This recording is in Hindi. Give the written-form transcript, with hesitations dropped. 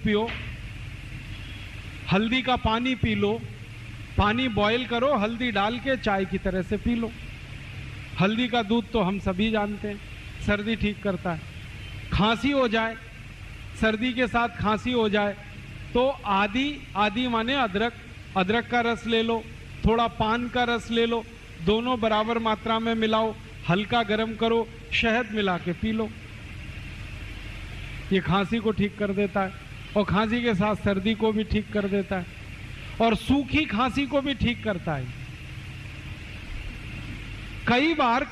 पियो, हल्दी का पानी पी लो, पानी बॉईल करो, हल्दी डाल के चाय की तरह से पी लो। हल्दी का दूध तो हम सभी जानते हैं, सर्दी ठीक करता है। खांसी हो जाए, सर्दी के साथ खांसी हो जाए तो आदि माने अदरक, अदरक का रस ले लो, थोड़ा पान का रस ले लो, दोनों बराबर मात्रा में मिलाओ, हल्का गर्म करो, शहद मिला के पी लो। ये खांसी को ठीक कर देता है और खांसी के साथ सर्दी को भी ठीक कर देता है और सूखी खांसी को भी ठीक करता है। कई बार